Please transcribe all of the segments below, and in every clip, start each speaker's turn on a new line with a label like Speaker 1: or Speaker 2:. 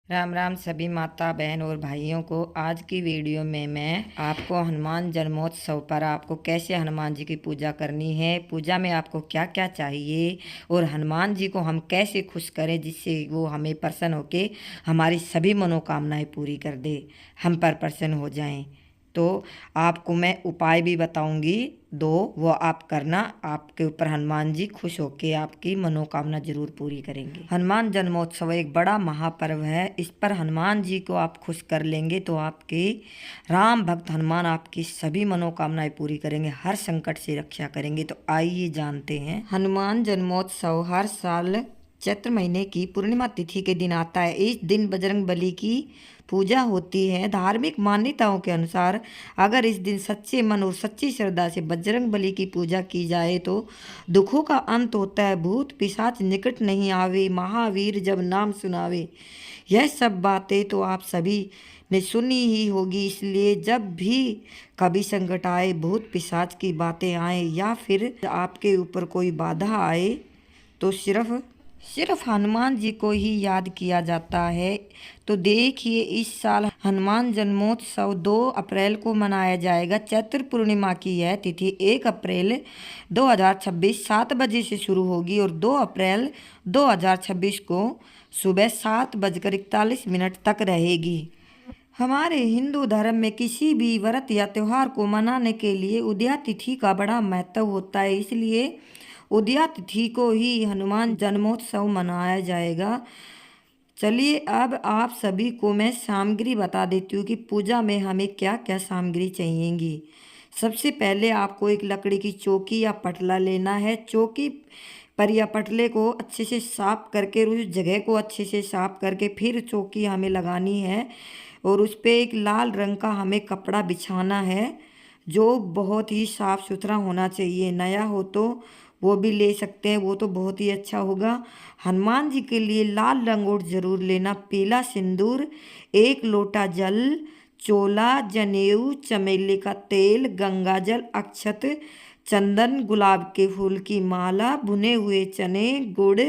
Speaker 1: राम राम सभी माता बहन और भाइयों को। आज की वीडियो में मैं आपको हनुमान जन्मोत्सव पर आपको कैसे हनुमान जी की पूजा करनी है, पूजा में आपको क्या क्या चाहिए और हनुमान जी को हम कैसे खुश करें जिससे वो हमें प्रसन्न होके हमारी सभी मनोकामनाएं पूरी कर दे, हम पर प्रसन्न हो जाएं। तो आपको मैं उपाय भी बताऊंगी दो, वो आप करना। आपके ऊपर हनुमान जी खुश होके आपकी मनोकामना जरूर पूरी करेंगे। हनुमान जन्मोत्सव एक बड़ा महापर्व है। इस पर हनुमान जी को आप खुश कर लेंगे तो आपके राम भक्त हनुमान आपकी सभी मनोकामनाएं पूरी करेंगे, हर संकट से रक्षा करेंगे। तो आइए जानते हैं। हनुमान जन्मोत्सव हर साल चैत्र महीने की पूर्णिमा तिथि के दिन आता है। इस दिन बजरंग बली की पूजा होती है। धार्मिक मान्यताओं के अनुसार अगर इस दिन सच्चे मन और सच्ची श्रद्धा से बजरंग बली की पूजा की जाए तो दुखों का अंत होता है, भूत पिशाच निकट नहीं आवे, महावीर जब नाम सुनावे। यह सब बातें तो आप सभी ने सुनी ही होगी। इसलिए जब भी कभी संकट आए, भूत पिशाच की बातें आए या फिर आपके ऊपर कोई बाधा आए तो सिर्फ हनुमान जी को ही याद किया जाता है। तो देखिए, इस साल हनुमान जन्मोत्सव 2 अप्रैल को मनाया जाएगा। चैत्र पूर्णिमा की यह तिथि 1 अप्रैल 2026 7 बजे से शुरू होगी और 2 अप्रैल 2026 को सुबह 7:41 तक रहेगी। हमारे हिंदू धर्म में किसी भी व्रत या त्योहार को मनाने के लिए उदया तिथि का बड़ा महत्व होता है। इसलिए उदया तिथि को ही हनुमान जन्मोत्सव मनाया जाएगा। चलिए अब आप सभी को मैं सामग्री बता देती हूँ कि पूजा में हमें क्या क्या सामग्री चाहिएगी। सबसे पहले आपको एक लकड़ी की चौकी या पटला लेना है। चौकी पर या पटले को अच्छे से साफ करके, उस जगह को अच्छे से साफ करके फिर चौकी हमें लगानी है और उस पर एक लाल रंग का हमें कपड़ा बिछाना है जो बहुत ही साफ सुथरा होना चाहिए। नया हो तो वो भी ले सकते हैं, वो तो बहुत ही अच्छा होगा। हनुमान जी के लिए लाल रंगोट जरूर लेना, पीला सिंदूर, 1 लोटा जल, चोला, जनेऊ, चमेली का तेल, गंगा जल, अक्षत, चंदन, गुलाब के फूल की माला, भुने हुए चने, गुड़,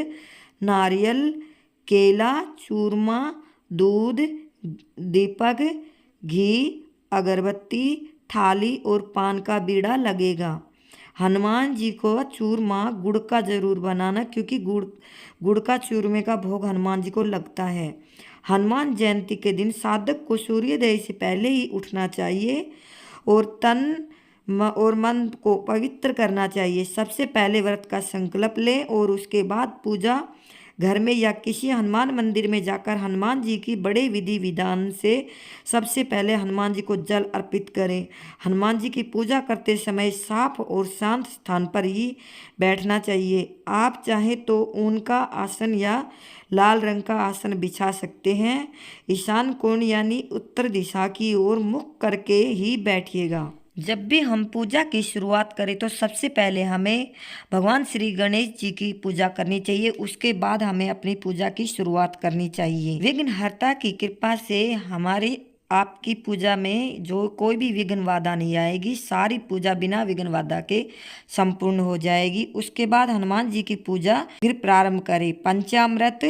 Speaker 1: नारियल, केला, चूरमा, दूध, दीपक, घी, अगरबत्ती, थाली और पान का बीड़ा लगेगा। हनुमान जी को चूरमा गुड़ का जरूर बनाना, क्योंकि गुड़ का चूरमे का भोग हनुमान जी को लगता है। हनुमान जयंती के दिन साधक को सूर्योदय से पहले ही उठना चाहिए और तन और मन को पवित्र करना चाहिए। सबसे पहले व्रत का संकल्प लें और उसके बाद पूजा घर में या किसी हनुमान मंदिर में जाकर हनुमान जी की बड़े विधि विधान से सबसे पहले हनुमान जी को जल अर्पित करें। हनुमान जी की पूजा करते समय साफ और शांत स्थान पर ही बैठना चाहिए। आप चाहें तो उनका आसन या लाल रंग का आसन बिछा सकते हैं। ईशान कोण यानी उत्तर दिशा की ओर मुख करके ही बैठिएगा। जब भी हम पूजा की शुरुआत करें तो सबसे पहले हमें भगवान श्री गणेश जी की पूजा करनी चाहिए। उसके बाद हमें अपनी पूजा की शुरुआत करनी चाहिए। विघ्नहर्ता की कृपा से हमारी आपकी पूजा में जो कोई भी विघ्न बाधा नहीं आएगी। सारी पूजा बिना विघ्न बाधा के संपूर्ण हो जाएगी। उसके बाद हनुमान जी की पूजा फिर प्रारंभ करें। पंचामृत,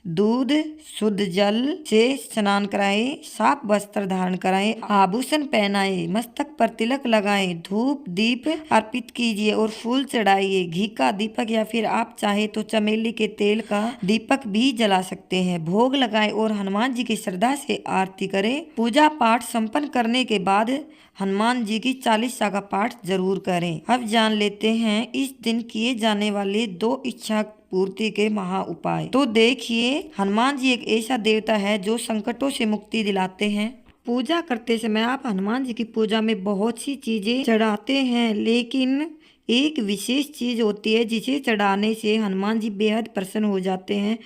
Speaker 1: दूध, शुद्ध जल से स्नान कराएं, साफ वस्त्र धारण कराएं, आभूषण पहनाएं, मस्तक पर तिलक लगाएं, धूप दीप अर्पित कीजिए और फूल चढ़ाइए। घी का दीपक या फिर आप चाहे तो चमेली के तेल का दीपक भी जला सकते हैं। भोग लगाएं और हनुमान जी की श्रद्धा से आरती करें। पूजा पाठ संपन्न करने के बाद हनुमान जी की 40 का पाठ जरूर करें। अब जान लेते हैं इस दिन किए जाने वाले 2 इच्छा पूर्ति के महा उपाय। तो देखिए, हनुमान जी एक ऐसा देवता है जो संकटों से मुक्ति दिलाते हैं। पूजा करते समय आप हनुमान जी की पूजा में बहुत सी चीजें चढ़ाते हैं, लेकिन एक विशेष चीज होती है जिसे चढ़ाने से हनुमान जी बेहद प्रसन्न हो जाते हैं।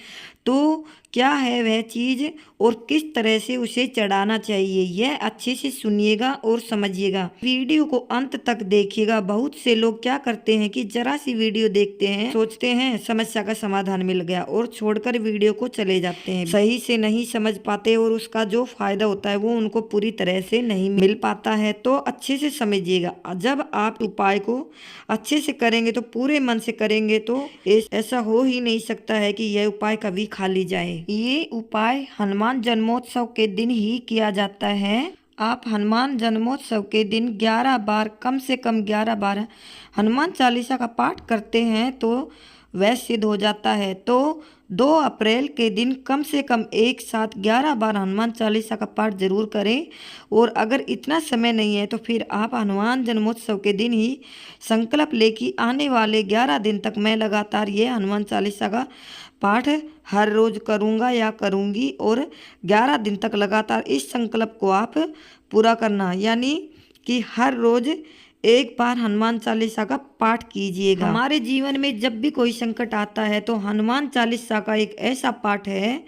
Speaker 1: तो क्या है वह चीज और किस तरह से उसे चढ़ाना चाहिए, यह अच्छे से सुनिएगा और समझिएगा। वीडियो को अंत तक देखिएगा। बहुत से लोग क्या करते हैं कि जरा सी वीडियो देखते हैं, सोचते हैं समस्या का समाधान मिल गया और छोड़कर वीडियो को चले जाते हैं। सही से नहीं समझ पाते और उसका जो फायदा होता है वो उनको पूरी तरह से नहीं मिल पाता है। तो अच्छे से समझिएगा। जब आप उपाय को अच्छे से करेंगे तो पूरे मन से करेंगे तो ऐसा हो ही नहीं सकता है कि यह उपाय कभी खा ली जाए। ये उपाय हनुमान जन्मोत्सव के दिन ही किया जाता है। आप हनुमान जन्मोत्सव के दिन 11 बार, कम से कम 11 बार हनुमान चालीसा का पाठ करते हैं तो वह सिद्ध हो जाता है। तो 2 अप्रैल के दिन कम से कम एक साथ 11 बार हनुमान चालीसा का पाठ जरूर करें। और अगर इतना समय नहीं है तो फिर आप हनुमान जन्मोत्सव के दिन ही संकल्प ले कि आने वाले 11 दिन तक मैं लगातार ये हनुमान चालीसा का पाठ हर रोज करूँगा या करूँगी, और 11 दिन तक लगातार इस संकल्प को आप पूरा करना, यानी कि हर रोज एक बार हनुमान चालीसा का पाठ कीजिएगा। हमारे जीवन में जब भी कोई संकट आता है तो हनुमान चालीसा का एक ऐसा पाठ है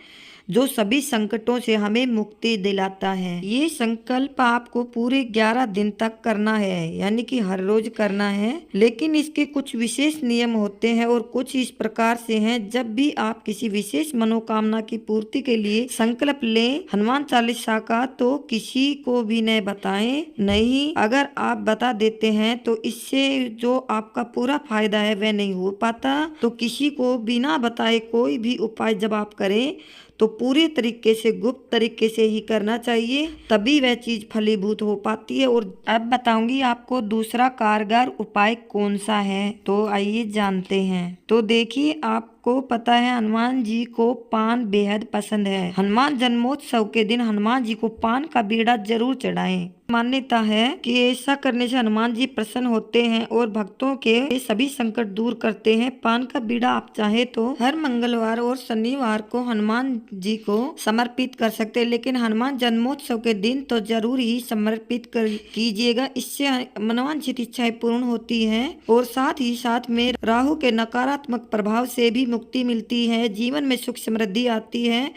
Speaker 1: जो सभी संकटों से हमें मुक्ति दिलाता है। ये संकल्प आपको पूरे 11 दिन तक करना है, यानी कि हर रोज करना है। लेकिन इसके कुछ विशेष नियम होते हैं और कुछ इस प्रकार से हैं। जब भी आप किसी विशेष मनोकामना की पूर्ति के लिए संकल्प लें हनुमान चालीसा का, तो किसी को भी न बताएं। नहीं, अगर आप बता देते हैं तो इससे जो आपका पूरा फायदा है वह नहीं हो पाता। तो किसी को बिना बताए कोई भी उपाय जब आप करें तो पूरे तरीके से गुप्त तरीके से ही करना चाहिए, तभी वह चीज फलीभूत हो पाती है। और अब बताऊंगी आपको दूसरा कारगर उपाय कौन सा है, तो आइए जानते हैं। तो देखिए, आपको पता है हनुमान जी को पान बेहद पसंद है। हनुमान जन्मोत्सव के दिन हनुमान जी को पान का बीड़ा जरूर चढ़ाएं। मान्यता है कि ऐसा करने से हनुमान जी प्रसन्न होते हैं और भक्तों के सभी संकट दूर करते हैं। पान का बीड़ा आप चाहे तो हर मंगलवार और शनिवार को हनुमान जी को समर्पित कर सकते हैं, लेकिन हनुमान जन्मोत्सव के दिन तो जरूर ही समर्पित कीजिएगा। इससे हनुमान जी की इच्छाएं पूर्ण होती हैं और साथ ही साथ में राहु के नकारात्मक प्रभाव से भी मुक्ति मिलती है। जीवन में सुख समृद्धि आती है।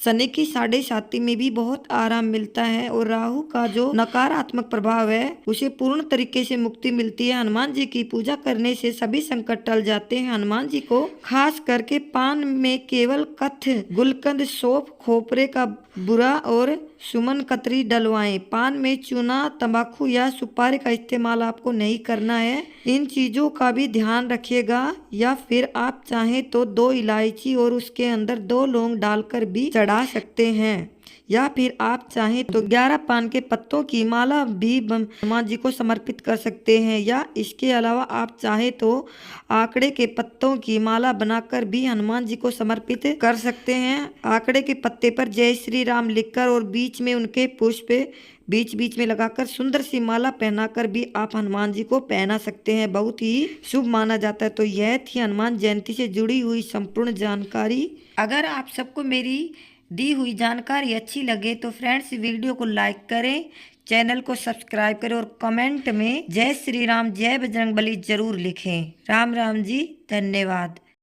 Speaker 1: शनि की 7.5 में भी बहुत आराम मिलता है और राहु का जो नकारात्मक प्रभाव है उसे पूर्ण तरीके से मुक्ति मिलती है। हनुमान जी की पूजा करने से सभी संकट टल जाते हैं। हनुमान जी को खास करके पान में केवल कथ, गुलकंद, सौंफ, खोपरे का बुरा और सुमन कतरी डलवाएं। पान में चूना, तंबाकू या सुपारी का इस्तेमाल आपको नहीं करना है। इन चीजों का भी ध्यान रखिएगा। या फिर आप चाहें तो 2 इलायची और उसके अंदर 2 लौंग डालकर भी चढ़ा सकते हैं, या फिर आप चाहें तो 11 पान के पत्तों की माला भी हनुमान जी को समर्पित कर सकते हैं। या इसके अलावा आप चाहें तो आंकड़े के पत्तों की माला बनाकर भी हनुमान जी को समर्पित कर सकते हैं। आंकड़े के पत्ते पर जय श्री राम लिखकर और बीच में उनके पुष्प बीच बीच में लगाकर सुंदर सी माला पहनाकर भी आप हनुमान जी को पहना सकते हैं। बहुत ही शुभ माना जाता है। तो यह थी हनुमान जयंती से जुड़ी हुई संपूर्ण जानकारी। अगर आप सबको मेरी दी हुई जानकारी अच्छी लगे तो फ्रेंड्स वीडियो को लाइक करें, चैनल को सब्सक्राइब करें और कमेंट में जय श्री राम, जय बजरंगबली जरूर लिखें। राम राम जी, धन्यवाद।